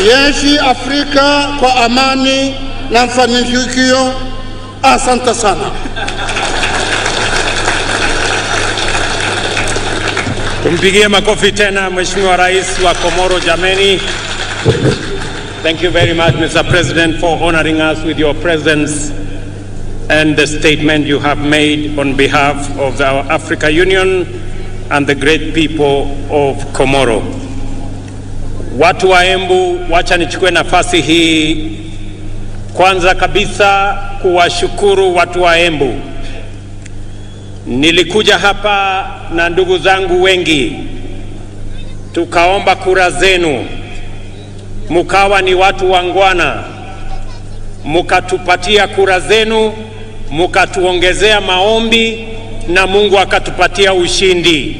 Yaishi Afrika kwa amani na mafanikio. Asante sana. Tumpigie makofi tena Mheshimiwa Rais wa Komoro jameni. Thank you very much, Mr. President, for honoring us with your presence and the statement you have made on behalf of our Africa Union and the great people of Komoro. Watu wa Embu, wacha nichukue nafasi hii kwanza kabisa kuwashukuru watu wa Embu. Nilikuja hapa na ndugu zangu wengi, tukaomba kura zenu, mukawa ni watu wangwana, mukatupatia kura zenu, mukatuongezea maombi na Mungu akatupatia ushindi.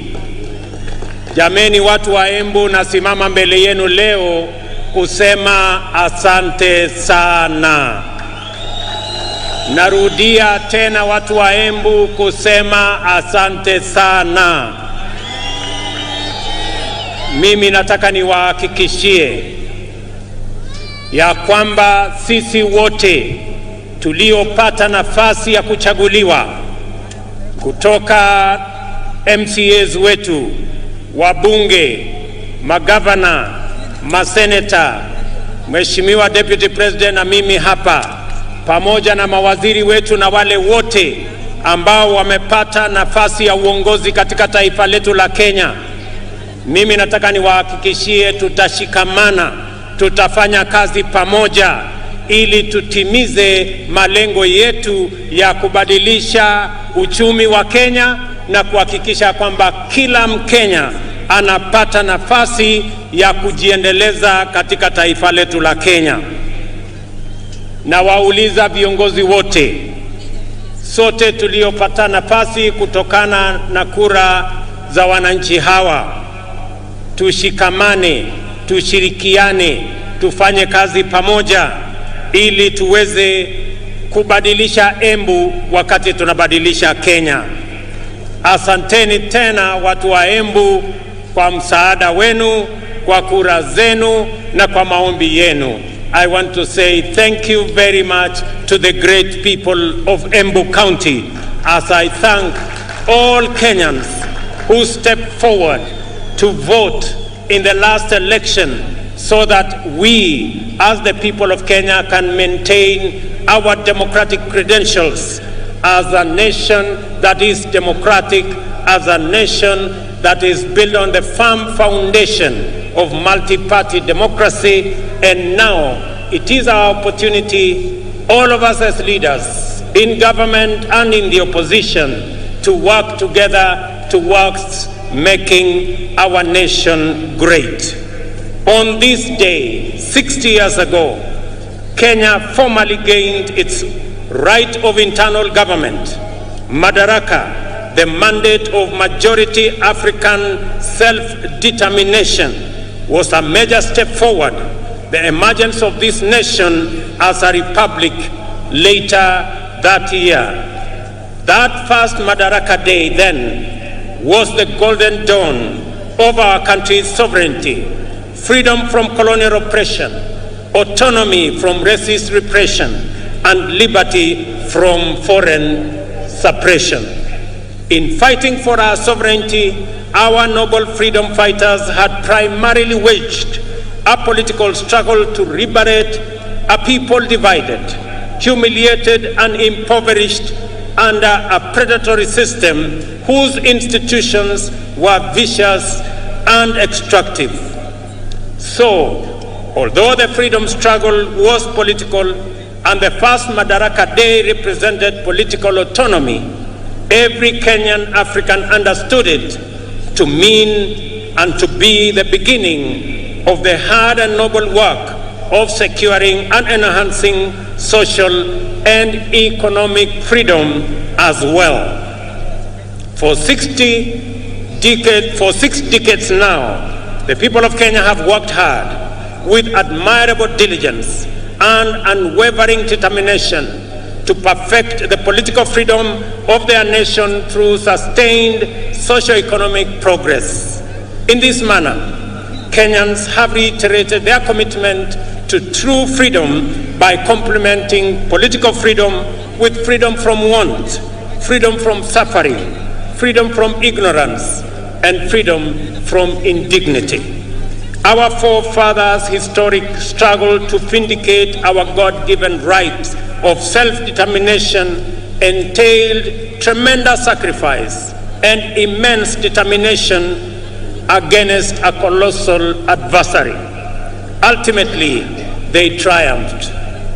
Jameni watu wa Embu, nasimama mbele yenu leo kusema asante sana. Narudia tena watu wa Embu kusema asante sana. Mimi nataka niwahakikishie ya kwamba sisi wote tuliopata nafasi ya kuchaguliwa kutoka MCAs wetu, wabunge, magavana, maseneta, Mheshimiwa Deputy President na mimi hapa, pamoja na mawaziri wetu na wale wote ambao wamepata nafasi ya uongozi katika taifa letu la Kenya, mimi nataka niwahakikishie tutashikamana, tutafanya kazi pamoja ili tutimize malengo yetu ya kubadilisha uchumi wa Kenya na kuhakikisha kwamba kila Mkenya anapata nafasi ya kujiendeleza katika taifa letu la Kenya. Na wauliza viongozi wote, sote tuliopata nafasi kutokana na kura za wananchi hawa, tushikamane, tushirikiane, tufanye kazi pamoja ili tuweze kubadilisha Embu wakati tunabadilisha Kenya. Asanteni tena watu wa Embu kwa msaada wenu, kwa kura zenu na kwa maombi yenu. I want to say thank you very much to the great people of Embu County, as I thank all Kenyans who stepped forward to vote in the last election so that we, as the people of Kenya, can maintain our democratic credentials as a nation that is democratic, as a nation that is built on the firm foundation of multi-party democracy. And now it is our opportunity, all of us as leaders in government and in the opposition, to work together towards making our nation great. On this day, 60 years ago, Kenya formally gained its right of internal government, Madaraka, the mandate of majority African self-determination, was a major step forward. The emergence of this nation as a republic later that year. That first Madaraka Day then was the golden dawn of our country's sovereignty, freedom from colonial oppression, autonomy from racist repression, and liberty from foreign suppression. In fighting for our sovereignty, our noble freedom fighters had primarily waged a political struggle to liberate a people divided, humiliated, and impoverished under a predatory system whose institutions were vicious and extractive. So, although the freedom struggle was political and the first Madaraka Day represented political autonomy, every Kenyan African understood it to mean and to be the beginning of the hard and noble work of securing and enhancing social and economic freedom as well. For 6 decades now, the people of Kenya have worked hard with admirable diligence and unwavering determination to perfect the political freedom of their nation through sustained socio-economic progress. In this manner, Kenyans have reiterated their commitment to true freedom by complementing political freedom with freedom from want, freedom from suffering, freedom from ignorance, and freedom from indignity. Our forefathers' historic struggle to vindicate our God-given right of self-determination entailed tremendous sacrifice and immense determination against a colossal adversary. Ultimately, they triumphed.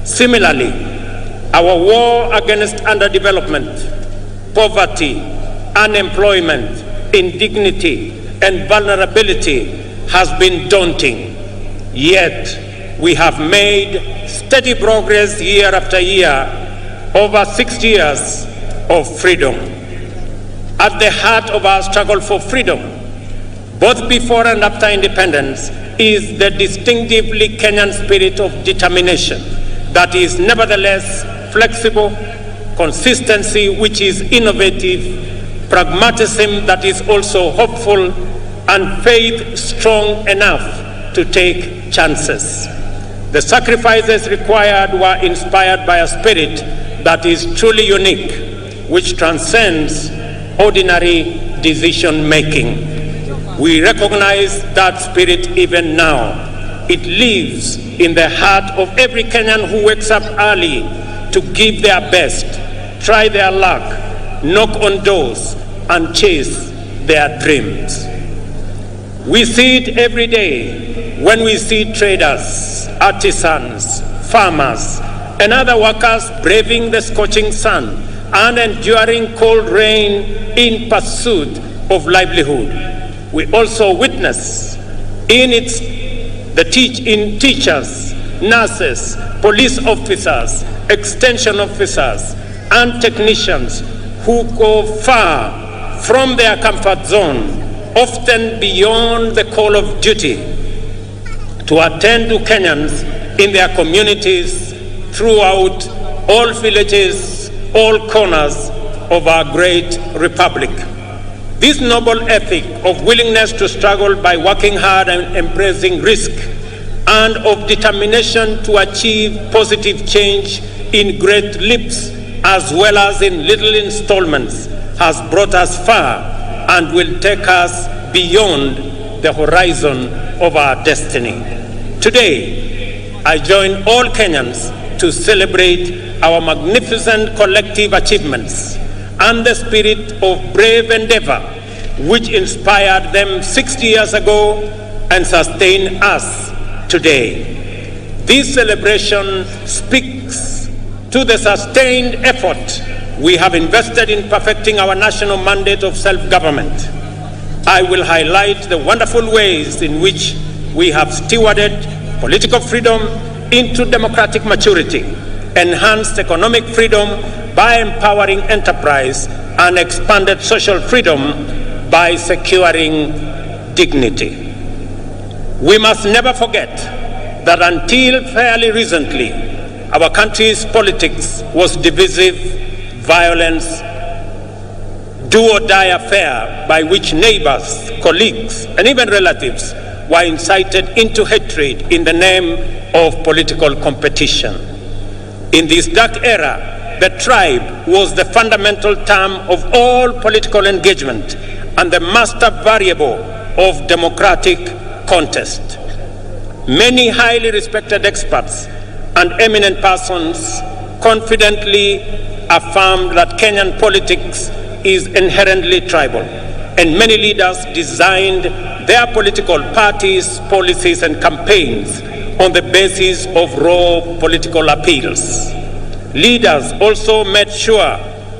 Similarly, our war against underdevelopment, poverty, unemployment, indignity, and vulnerability has been daunting. Yet, we have made steady progress year after year over 60 years of freedom. At the heart of our struggle for freedom, both before and after independence, is the distinctively Kenyan spirit of determination that is nevertheless flexible, consistency which is innovative, pragmatism that is also hopeful, and faith strong enough to take chances. The sacrifices required were inspired by a spirit that is truly unique, which transcends ordinary decision-making. We recognize that spirit even now. It lives in the heart of every Kenyan who wakes up early to give their best, try their luck, knock on doors, and chase their dreams. We see it every day when we see traders, artisans, farmers, and other workers braving the scorching sun and enduring cold rain in pursuit of livelihood. We also witness in teachers, nurses, police officers, extension officers, and technicians who go far from their comfort zone, often beyond the call of duty, to attend to Kenyans in their communities throughout all villages, all corners of our great republic. This noble ethic of willingness to struggle by working hard and embracing risk, and of determination to achieve positive change in great leaps as well as in little installments, has brought us far and will take us beyond the horizon of our destiny. Today, I join all Kenyans to celebrate our magnificent collective achievements and the spirit of brave endeavor which inspired them 60 years ago and sustain us today. This celebration speaks to the sustained effort we have invested in perfecting our national mandate of self-government. I will highlight the wonderful ways in which we have stewarded political freedom into democratic maturity, enhanced economic freedom by empowering enterprise, and expanded social freedom by securing dignity. We must never forget that until fairly recently, our country's politics was divisive, violence, do-or-die affair by which neighbors, colleagues, and even relatives were incited into hatred in the name of political competition. In this dark era, the tribe was the fundamental term of all political engagement and the master variable of democratic contest. Many highly respected experts and eminent persons confidently affirmed that Kenyan politics is inherently tribal, and many leaders designed their political parties, policies, and campaigns on the basis of raw political appeals. Leaders also made sure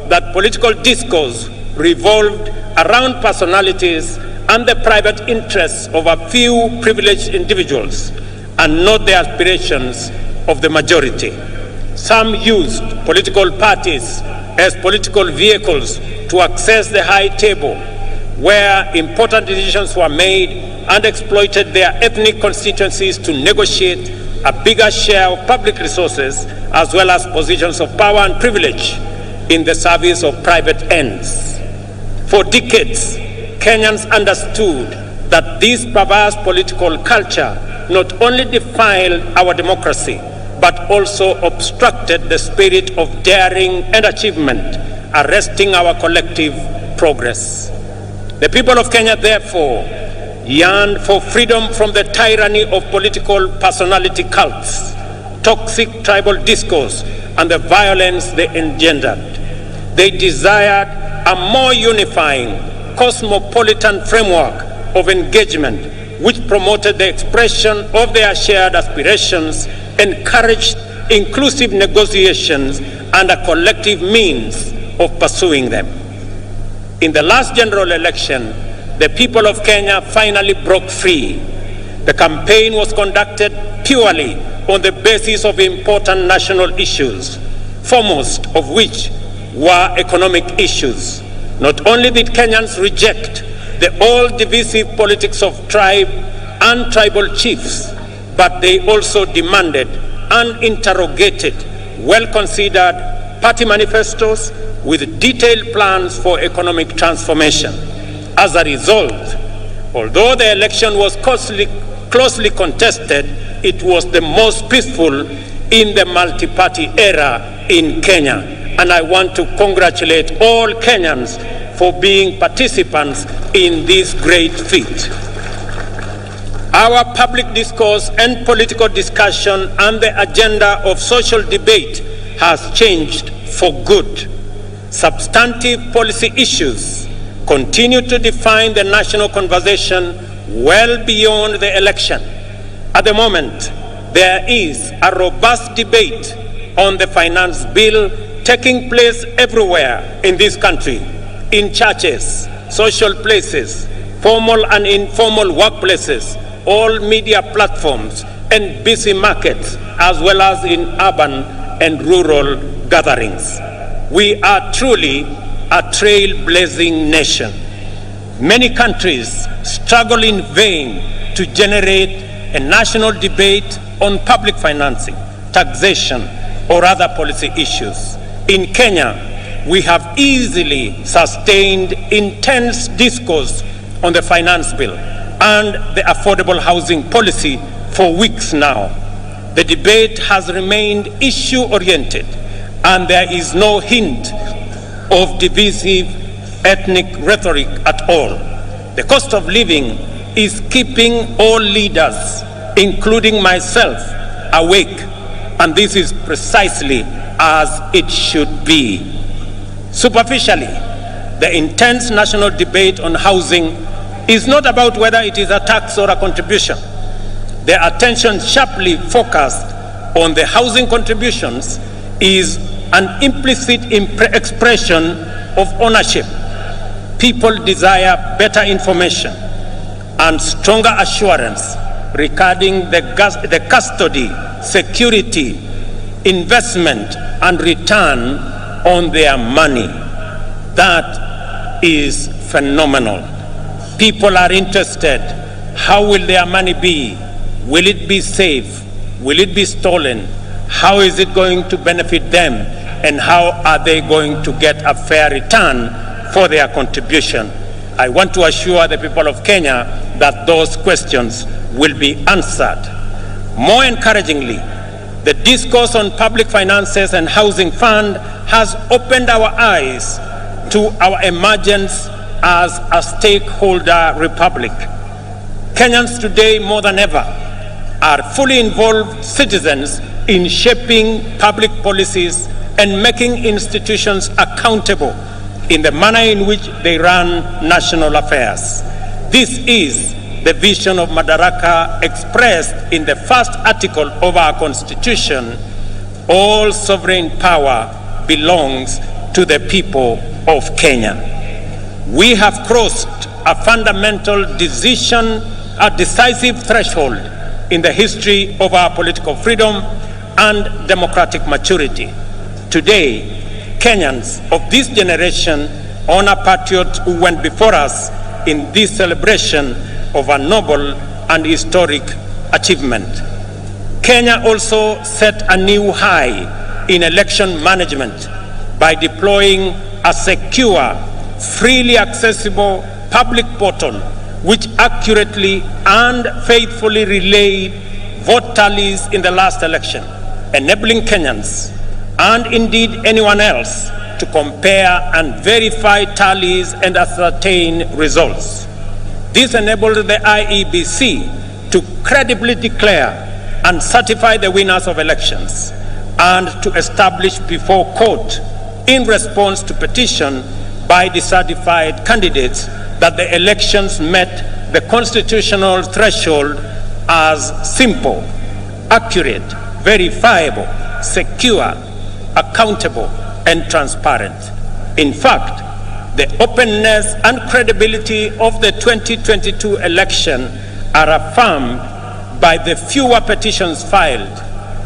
that political discourse revolved around personalities and the private interests of a few privileged individuals, and not the aspirations of the majority. Some used political parties as political vehicles to access the high table where important decisions were made, and exploited their ethnic constituencies to negotiate a bigger share of public resources as well as positions of power and privilege in the service of private ends. For decades, Kenyans understood that this perverse political culture not only defiled our democracy, but also obstructed the spirit of daring and achievement, arresting our collective progress. The people of Kenya, therefore, yearned for freedom from the tyranny of political personality cults, toxic tribal discourse, and the violence they engendered. They desired a more unifying, cosmopolitan framework of engagement which promoted the expression of their shared aspirations, encouraged inclusive negotiations, and a collective means of pursuing them. In the last general election, the people of Kenya finally broke free. The campaign was conducted purely on the basis of important national issues, foremost of which were economic issues. Not only did Kenyans reject the old divisive politics of tribe and tribal chiefs, but they also demanded and interrogated well-considered party manifestos with detailed plans for economic transformation. As a result, although the election was closely contested, it was the most peaceful in the multi-party era in Kenya. And I want to congratulate all Kenyans for being participants in this great feat. Our public discourse and political discussion and the agenda of social debate has changed for good. Substantive policy issues continue to define the national conversation well beyond the election. At the moment, there is a robust debate on the finance bill taking place everywhere in this country, in churches, social places, formal and informal workplaces, all media platforms, and busy markets, as well as in urban and rural gatherings. We are truly a trailblazing nation. Many countries struggle in vain to generate a national debate on public financing, taxation, or other policy issues. In Kenya, we have easily sustained intense discourse on the finance bill and the affordable housing policy for weeks now. The debate has remained issue-oriented, and there is no hint of divisive ethnic rhetoric at all. The cost of living is keeping all leaders, including myself, awake, and this is precisely as it should be. Superficially, the intense national debate on housing is not about whether it is a tax or a contribution. The attention sharply focused on the housing contributions is an implicit expression of ownership. People desire better information and stronger assurance regarding the custody, security, investment, and return on their money. That is phenomenal. People are interested. How will their money be? Will it be safe? Will it be stolen? How is it going to benefit them? And how are they going to get a fair return for their contribution? I want to assure the people of Kenya that those questions will be answered. More encouragingly, the discourse on public finances and housing fund has opened our eyes to our emergence as a stakeholder republic. Kenyans today, more than ever, are fully involved citizens in shaping public policies and making institutions accountable in the manner in which they run national affairs. This is the vision of Madaraka expressed in the first article of our Constitution. All sovereign power belongs to the people of Kenya. We have crossed a fundamental decision, a decisive threshold in the history of our political freedom and democratic maturity. Today, Kenyans of this generation honor patriots who went before us in this celebration of a noble and historic achievement. Kenya also set a new high in election management by deploying a secure, freely accessible public portal which accurately and faithfully relayed vote tallies in the last election, enabling Kenyans and indeed anyone else to compare and verify tallies and ascertain results. This enabled the IEBC to credibly declare and certify the winners of elections and to establish before court, in response to petition by the certified candidates, that the elections met the constitutional threshold as simple, accurate, verifiable, secure, accountable, and transparent. In fact, the openness and credibility of the 2022 election are affirmed by the fewer petitions filed,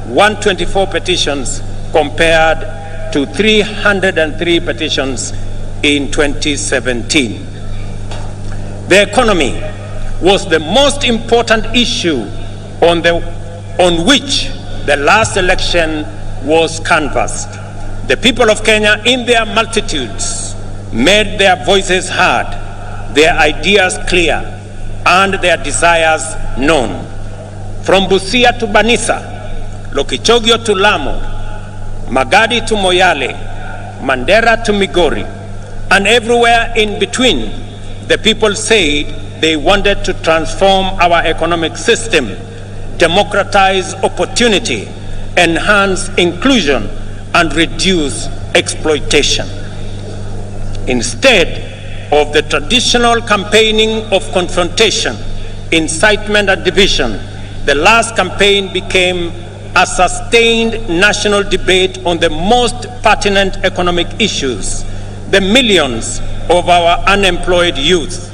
124 petitions compared to 303 petitions in 2017. The economy was the most important issue on which the last election was canvassed. The people of Kenya, in their multitudes, made their voices heard, their ideas clear, and their desires known. From Busia to Banisa, Lokichogio to Lamu, Magadi to Moyale, Mandera to Migori, and everywhere in between, the people said they wanted to transform our economic system, democratize opportunity, enhance inclusion, and reduce exploitation. Instead of the traditional campaigning of confrontation, incitement, and division, the last campaign became a sustained national debate on the most pertinent economic issues: the millions of our unemployed youth,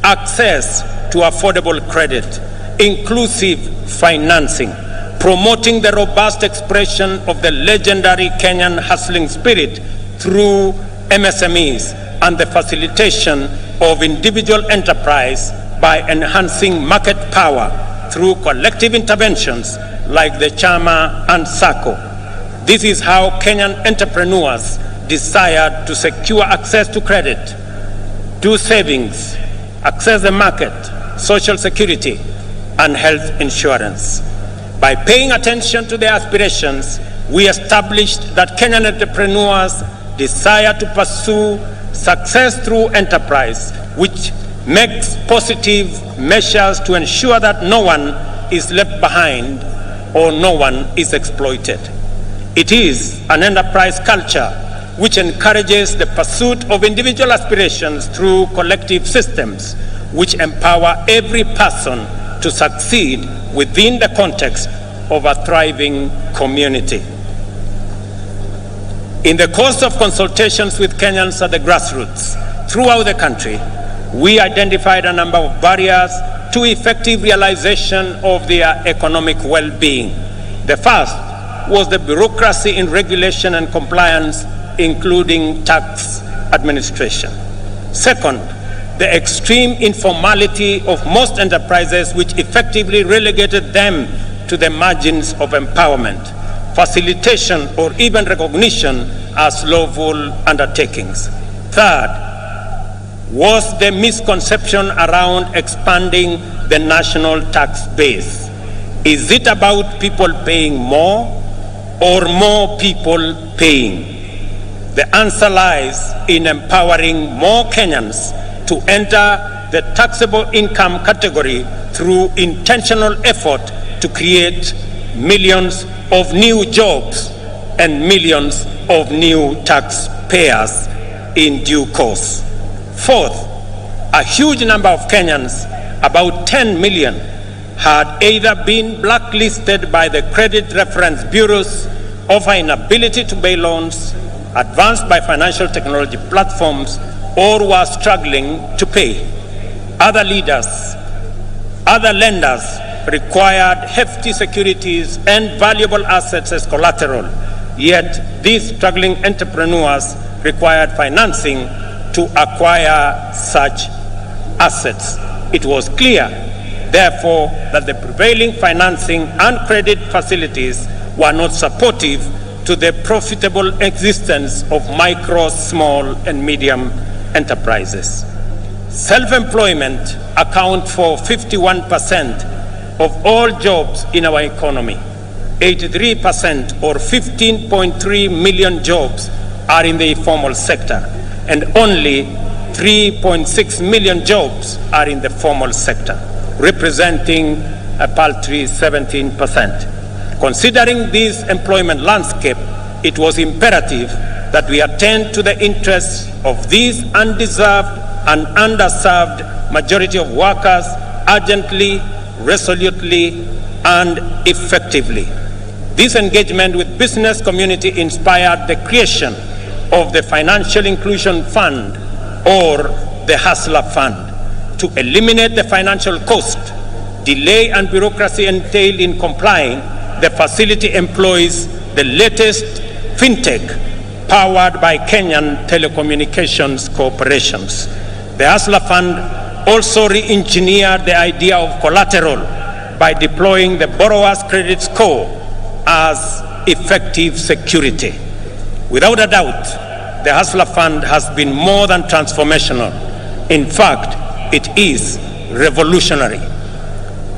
access to affordable credit, inclusive financing, promoting the robust expression of the legendary Kenyan hustling spirit through MSMEs, and the facilitation of individual enterprise by enhancing market power through collective interventions like the Chama and SACCO. This is how Kenyan entrepreneurs desired to secure access to credit, do savings, access the market, social security, and health insurance. By paying attention to their aspirations, we established that Kenyan entrepreneurs desire to pursue success through enterprise, which makes positive measures to ensure that no one is left behind or no one is exploited. It is an enterprise culture which encourages the pursuit of individual aspirations through collective systems, which empower every person to succeed within the context of a thriving community. In the course of consultations with Kenyans at the grassroots throughout the country, we identified a number of barriers to effective realization of their economic well-being. The first was the bureaucracy in regulation and compliance, including tax administration. Second, the extreme informality of most enterprises, which effectively relegated them to the margins of empowerment, facilitation, or even recognition as lawful undertakings. Third, was the misconception around expanding the national tax base. Is it about people paying more or more people paying? The answer lies in empowering more Kenyans to enter the taxable income category through intentional effort to create millions of new jobs and millions of new taxpayers in due course. Fourth, a huge number of Kenyans, about 10 million, had either been blacklisted by the credit reference bureaus of an inability to pay loans advanced by financial technology platforms, or were struggling to pay. Other lenders required hefty securities and valuable assets as collateral, yet these struggling entrepreneurs required financing to acquire such assets. It was clear, therefore, that the prevailing financing and credit facilities were not supportive to the profitable existence of micro, small, and medium enterprises. Self-employment accounts for 51% of all jobs in our economy. 83% or 15.3 million jobs are in the informal sector, and only 3.6 million jobs are in the formal sector, representing a paltry 17%. Considering this employment landscape, it was imperative that we attend to the interests of these undeserved and underserved majority of workers urgently, resolutely, and effectively. This engagement with business community inspired the creation of the Financial Inclusion Fund, or the Hustler Fund, to eliminate the financial cost, delay, and bureaucracy entailed in complying. The facility employs the latest fintech powered by Kenyan telecommunications corporations. The Hustler Fund also re-engineered the idea of collateral by deploying the borrower's credit score as effective security. Without a doubt, the Hustler Fund has been more than transformational. In fact, it is revolutionary.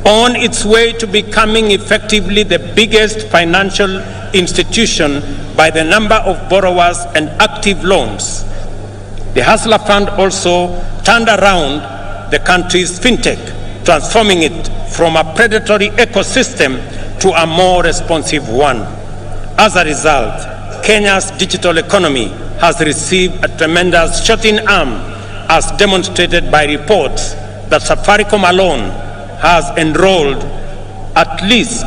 On its way to becoming effectively the biggest financial institution by the number of borrowers and active loans, the Hustler Fund also turned around the country's fintech, transforming it from a predatory ecosystem to a more responsive one. As a result, Kenya's digital economy has received a tremendous shot in arm, as demonstrated by reports that Safaricom alone has enrolled at least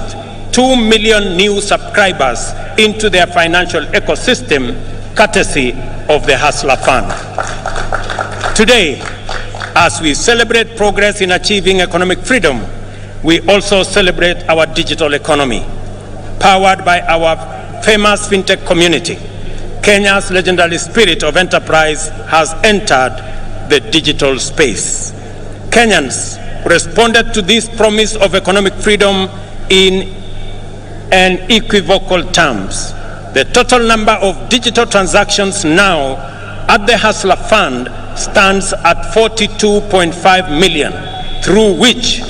2 million new subscribers into their financial ecosystem, courtesy of the Hustler Fund. Today, as we celebrate progress in achieving economic freedom, we also celebrate our digital economy, powered by our famous fintech community. Kenya's legendary spirit of enterprise has entered the digital space. Kenyans responded to this promise of economic freedom in unequivocal terms. The total number of digital transactions now at the Hustler Fund stands at 42.5 million, through which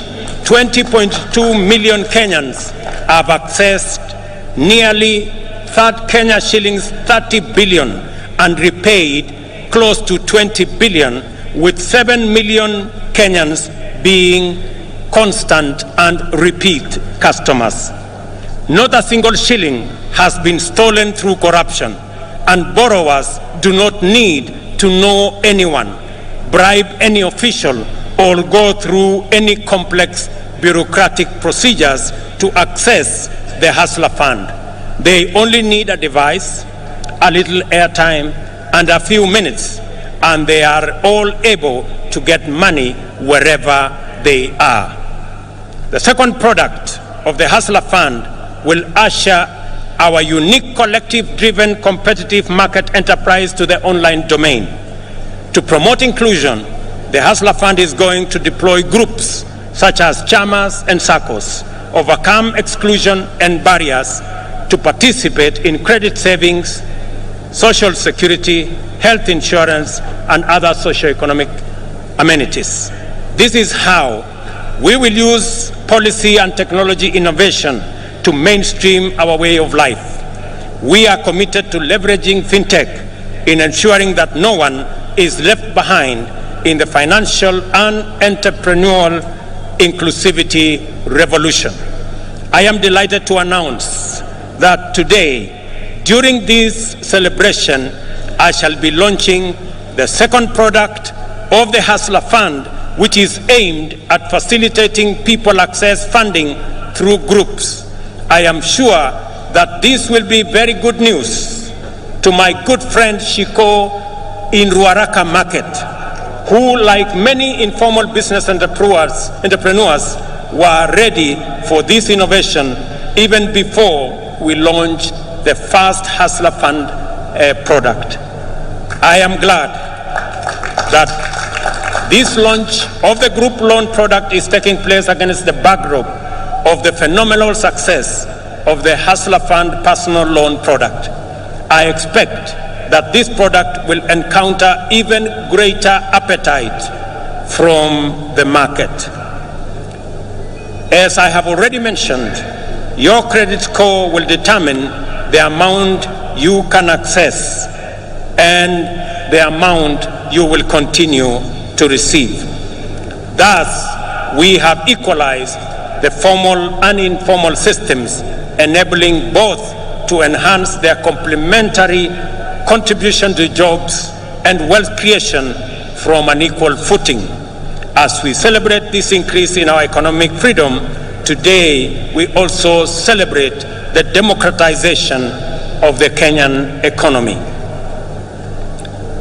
20.2 million Kenyans have accessed nearly Kenya shillings 30 billion and repaid close to 20 billion, with 7 million Kenyans being constant and repeat customers. Not a single shilling has been stolen through corruption, and borrowers do not need to know anyone, bribe any official, or go through any complex bureaucratic procedures to access the Hustler Fund. They only need a device, a little airtime, and a few minutes, and they are all able to get money wherever they are. The second product of the Hustler Fund will usher our unique collective-driven competitive market enterprise to the online domain. To promote inclusion, the Hustler Fund is going to deploy groups such as chamas and SACCOs, overcome exclusion and barriers to participate in credit savings, social security, health insurance, and other socioeconomic amenities. This is how we will use policy and technology innovation to mainstream our way of life. We are committed to leveraging fintech in ensuring that no one is left behind in the financial and entrepreneurial inclusivity revolution. I am delighted to announce that today, during this celebration, I shall be launching the second product of the Hustler Fund, which is aimed at facilitating people access funding through groups. I am sure that this will be very good news to my good friend Shiko in Ruaraka Market, who, like many informal business entrepreneurs, were ready for this innovation even before we launched the first Hustler Fund product. I am glad that this launch of the group loan product is taking place against the backdrop of the phenomenal success of the Hustler Fund personal loan product. I expect that this product will encounter even greater appetite from the market. As I have already mentioned, your credit score will determine the amount you can access and the amount you will continue to receive. Thus, we have equalized the formal and informal systems, enabling both to enhance their complementary contribution to jobs and wealth creation from an equal footing. As we celebrate this increase in our economic freedom, today we also celebrate the democratization of the Kenyan economy.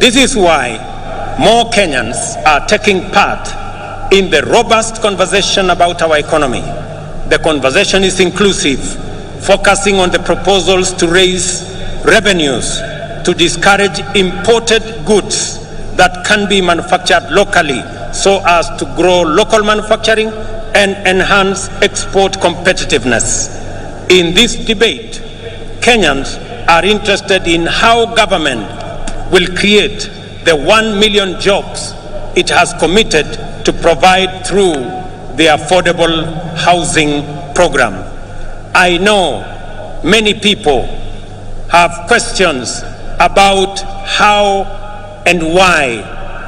This is why more Kenyans are taking part in the robust conversation about our economy. The conversation is inclusive, focusing on the proposals to raise revenues, to discourage imported goods that can be manufactured locally so as to grow local manufacturing and enhance export competitiveness. In this debate, Kenyans are interested in how government will create the 1 million jobs it has committed to provide through the affordable housing program. I know many people have questions about how and why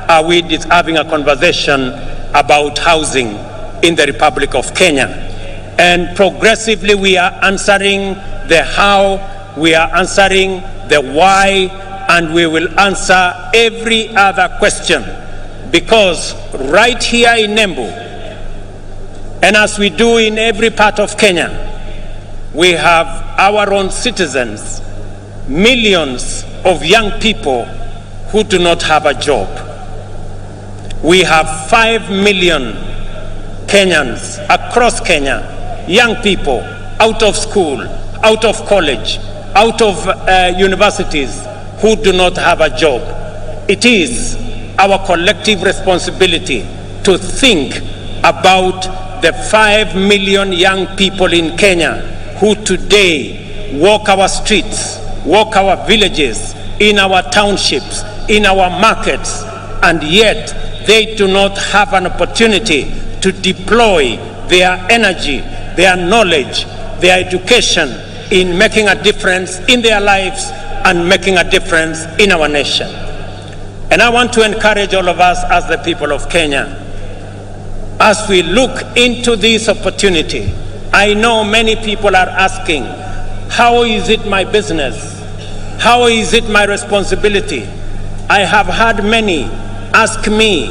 are we having a conversation about housing in the Republic of Kenya. And progressively we are answering the how, we are answering the why, and we will answer every other question. Because right here in Embu, and as we do in every part of Kenya, we have our own citizens, millions of young people who do not have a job. We have 5 million Kenyans across Kenya, young people out of school, out of college, out of universities who do not have a job. It is our collective responsibility to think about the 5 million young people in Kenya who today walk our streets, walk our villages, in our townships, in our markets, and yet they do not have an opportunity to deploy their energy, their knowledge, their education in making a difference in their lives and making a difference in our nation. And I want to encourage all of us as the people of Kenya, as we look into this opportunity. I know many people are asking, how is it my business? How is it my responsibility? I have had many ask me,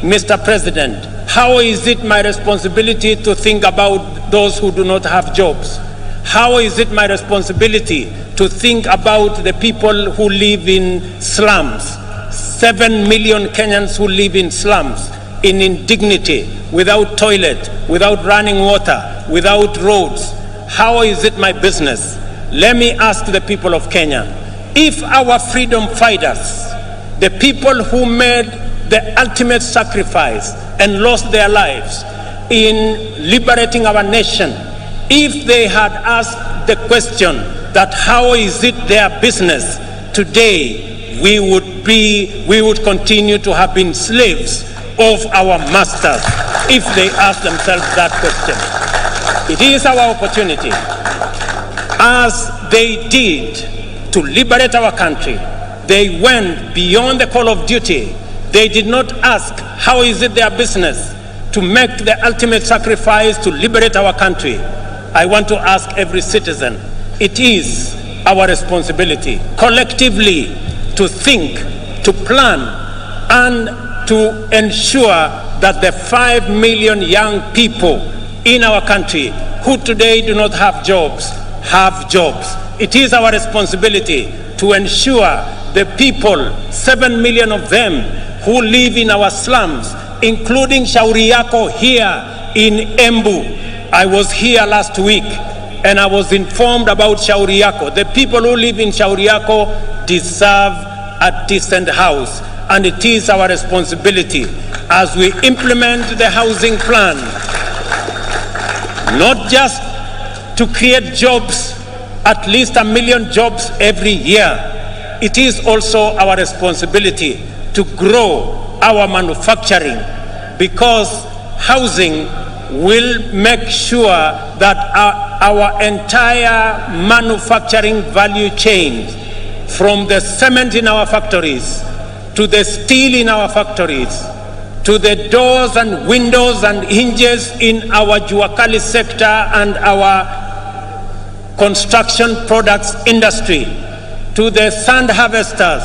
Mr. President, how is it my responsibility to think about those who do not have jobs? How is it my responsibility to think about the people who live in slums? 7 million Kenyans who live in slums, in indignity, without toilet, without running water, without roads. How is it my business? Let me ask the people of Kenya, if our freedom fighters, the people who made the ultimate sacrifice and lost their lives in liberating our nation, if they had asked the question that how is it their business, today we would continue to have been slaves of our masters if they asked themselves that question. It is our opportunity, as they did to liberate our country. They went beyond the call of duty. They did not ask how is it their business to make the ultimate sacrifice to liberate our country. I want to ask every citizen, it is our responsibility collectively to think, to plan, and to ensure that the 5 million young people in our country who today do not have jobs, have jobs. It is our responsibility to ensure the people, 7 million of them, who live in our slums, including Shauri Yako here in Embu. I was here last week and I was informed about Shauri Yako. The people who live in Shauri Yako deserve a decent house, and it is our responsibility as we implement the housing plan, not just to create jobs, at least 1 million jobs every year. It is also our responsibility to grow our manufacturing, because housing will make sure that our entire manufacturing value chain, from the cement in our factories, to the steel in our factories, to the doors and windows and hinges in our Juakali sector and our construction products industry, to the sand harvesters,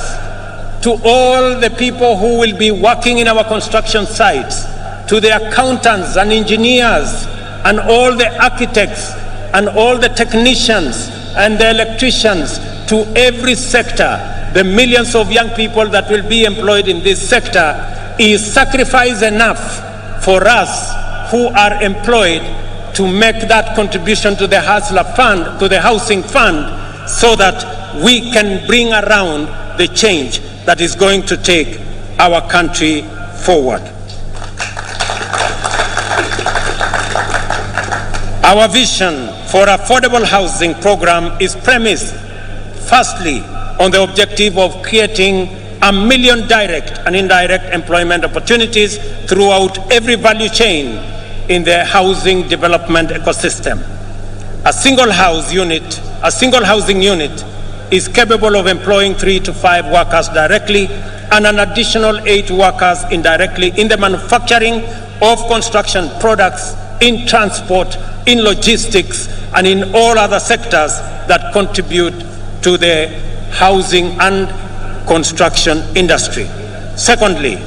to all the people who will be working in our construction sites, to the accountants and engineers and all the architects and all the technicians and the electricians, to every sector, the millions of young people that will be employed in this sector, is sacrifice enough for us who are employed to make that contribution to the hustler fund, to the housing fund, so that we can bring around the change that is going to take our country forward. Our vision for affordable housing program is premised, firstly, on the objective of creating 1 million direct and indirect employment opportunities throughout every value chain in the housing development ecosystem. A single housing unit is capable of employing 3 to 5 workers directly and an additional 8 workers indirectly in the manufacturing of construction products, in transport, in logistics, and in all other sectors that contribute to the housing and construction industry. Secondly,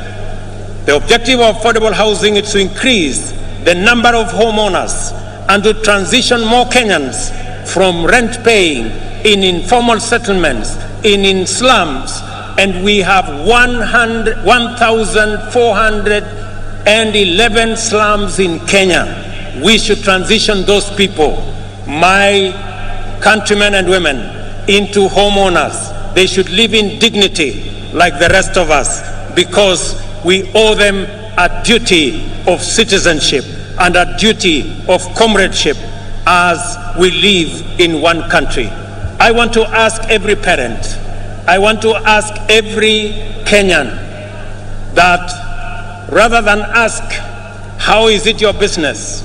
the objective of affordable housing is to increase the number of homeowners and to transition more Kenyans from rent paying in informal settlements, in slums, and we have 1,411 slums in Kenya. We should transition those people, my countrymen and women, into homeowners. They should live in dignity like the rest of us, because we owe them a duty of citizenship and a duty of comradeship as we live in one country. I want to ask every parent, I want to ask every Kenyan that rather than ask, how is it your business?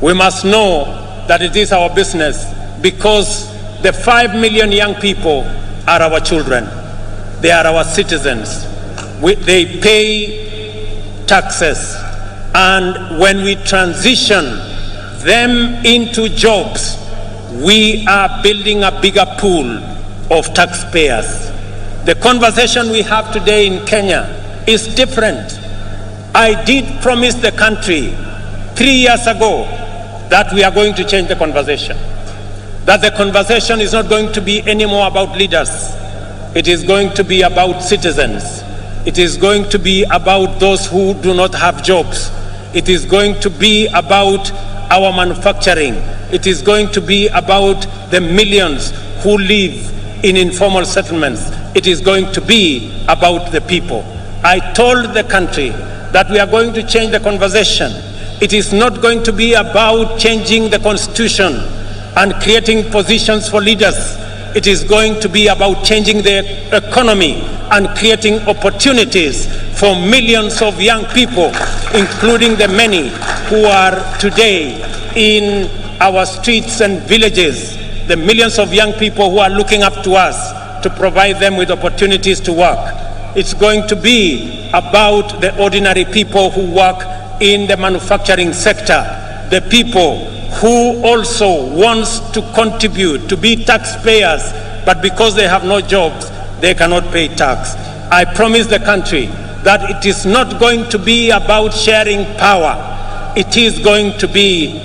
We must know that it is our business, because the 5 million young people are our children. They are our citizens. They pay taxes. And when we transition them into jobs, we are building a bigger pool of taxpayers. The conversation we have today in Kenya is different. I did promise the country 3 years ago that we are going to change the conversation. That the conversation is not going to be anymore about leaders. It is going to be about citizens. It is going to be about those who do not have jobs. It is going to be about our manufacturing. It is going to be about the millions who live in informal settlements. It is going to be about the people. I told the country that we are going to change the conversation. It is not going to be about changing the constitution and creating positions for leaders. It is going to be about changing the economy and creating opportunities for millions of young people, including the many who are today in our streets and villages, the millions of young people who are looking up to us to provide them with opportunities to work. It's going to be about the ordinary people who work in the manufacturing sector, the people who also wants to contribute, to be taxpayers, but because they have no jobs, they cannot pay tax. I promise the country that it is not going to be about sharing power. It is going to be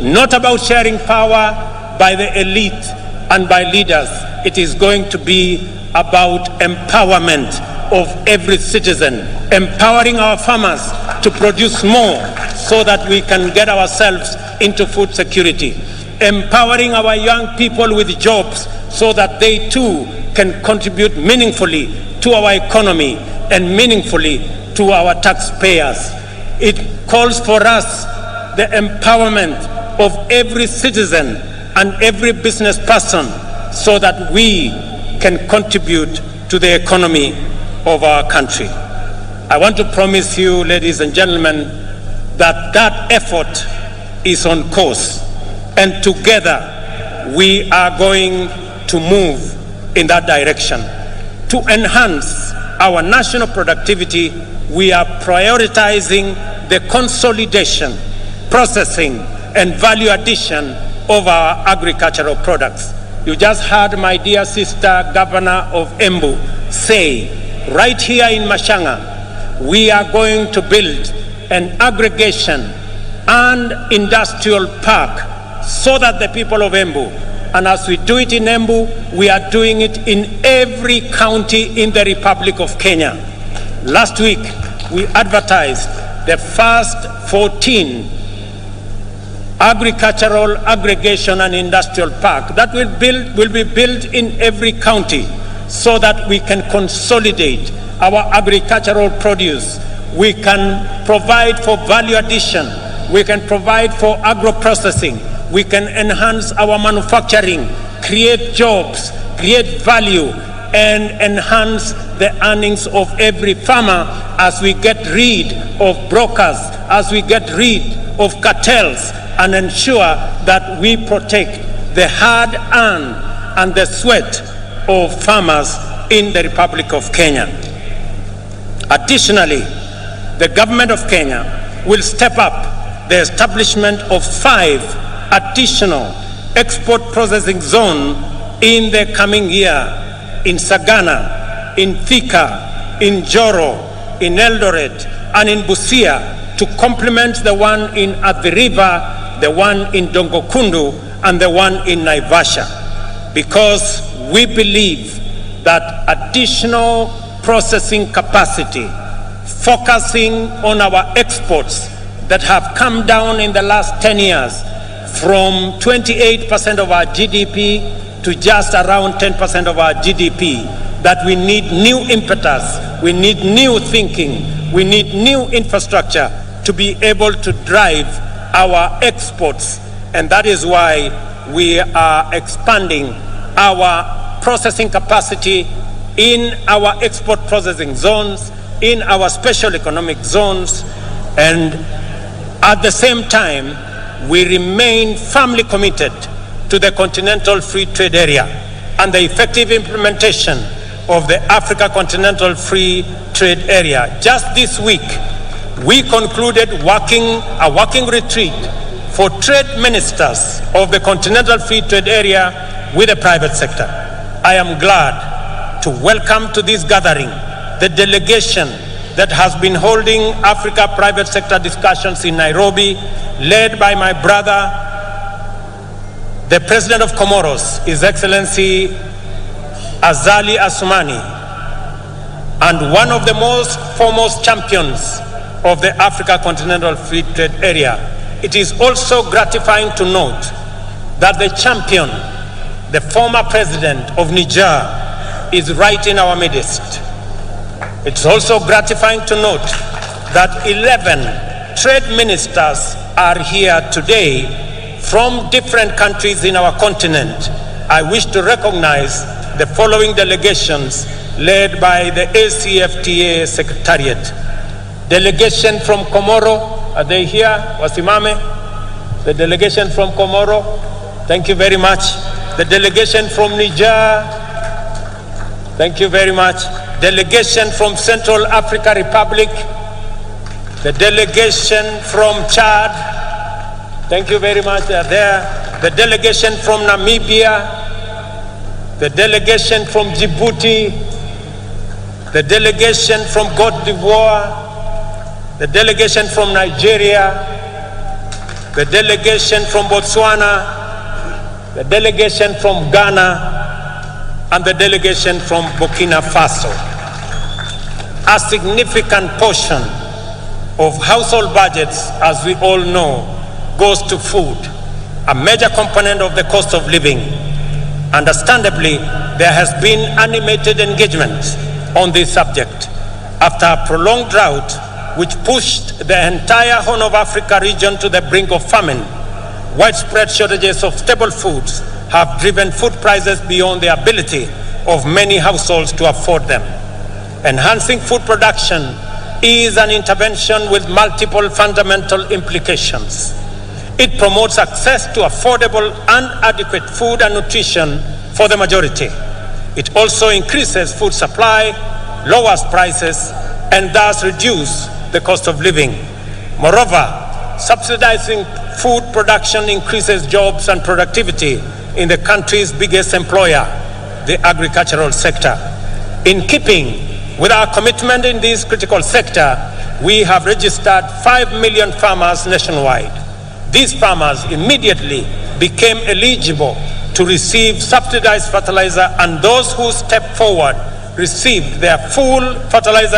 not about sharing power by the elite and by leaders. It is going to be about empowerment of every citizen, empowering our farmers to produce more so that we can get ourselves into food security, empowering our young people with jobs so that they too can contribute meaningfully to our economy and meaningfully to our taxpayers. It calls for us the empowerment of every citizen and every business person so that we can contribute to the economy of our country. I want to promise you, ladies and gentlemen, that that effort is on course, and together we are going to move in that direction. To enhance our national productivity, we are prioritizing the consolidation, processing, and value addition of our agricultural products. You just heard my dear sister, Governor of Embu, say, right here in Mashanga, we are going to build an aggregation and industrial park so that the people of Embu, and as we do it in Embu, we are doing it in every county in the Republic of Kenya. Last week, we advertised the first 14 agricultural aggregation and industrial park that will be built in every county so that we can consolidate our agricultural produce. We can provide for value addition. We can provide for agro-processing. We can enhance our manufacturing, create jobs, create value, and enhance the earnings of every farmer as we get rid of brokers, as we get rid of cartels, and ensure that we protect the hard-earned and the sweat of farmers in the Republic of Kenya. Additionally, the government of Kenya will step up the establishment of 5 additional export processing zones in the coming year in Sagana, in Thika, in Joro, in Eldoret, and in Busia to complement the one in Athi River, the one in Dongokundu, and the one in Naivasha, because we believe that additional processing capacity, focusing on our exports that have come down in the last 10 years from 28% of our GDP to just around 10% of our GDP, that we need new impetus, we need new thinking, we need new infrastructure to be able to drive our exports. And that is why we are expanding our processing capacity in our export processing zones, in our special economic zones, and at the same time, we remain firmly committed to the Continental Free Trade Area and the effective implementation of the Africa Continental Free Trade Area. Just this week, we concluded a working retreat for trade ministers of the Continental Free Trade Area with the private sector. I am glad to welcome to this gathering the delegation that has been holding Africa private sector discussions in Nairobi, led by my brother, the President of Comoros, His Excellency Azali Assoumani, and one of the most foremost champions of the Africa Continental Free Trade Area. It is also gratifying to note that the champion, the former president of Niger, is right in our midst. It's also gratifying to note that 11 trade ministers are here today from different countries in our continent. I wish to recognize the following delegations led by the ACFTA Secretariat. Delegation from Comoro, are they here? Wasimame? The delegation from Comoro, thank you very much. The delegation from Niger, thank you very much. Delegation from Central Africa Republic, the delegation from Chad, thank you very much, they are there. The delegation from Namibia, the delegation from Djibouti, the delegation from Côte d'Ivoire, the delegation from Nigeria, the delegation from Botswana, the delegation from Ghana, and the delegation from Burkina Faso. A significant portion of household budgets, as we all know, goes to food, a major component of the cost of living. Understandably, there has been animated engagement on this subject after a prolonged drought which pushed the entire Horn of Africa region to the brink of famine. Widespread shortages of staple foods have driven food prices beyond the ability of many households to afford them. Enhancing food production is an intervention with multiple fundamental implications. It promotes access to affordable and adequate food and nutrition for the majority. It also increases food supply, lowers prices, and thus reduces the cost of living. Moreover, subsidizing food production increases jobs and productivity in the country's biggest employer, the agricultural sector. In keeping with our commitment in this critical sector, we have registered 5 million farmers nationwide. These farmers immediately became eligible to receive subsidized fertilizer, and those who stepped forward received their full fertilizer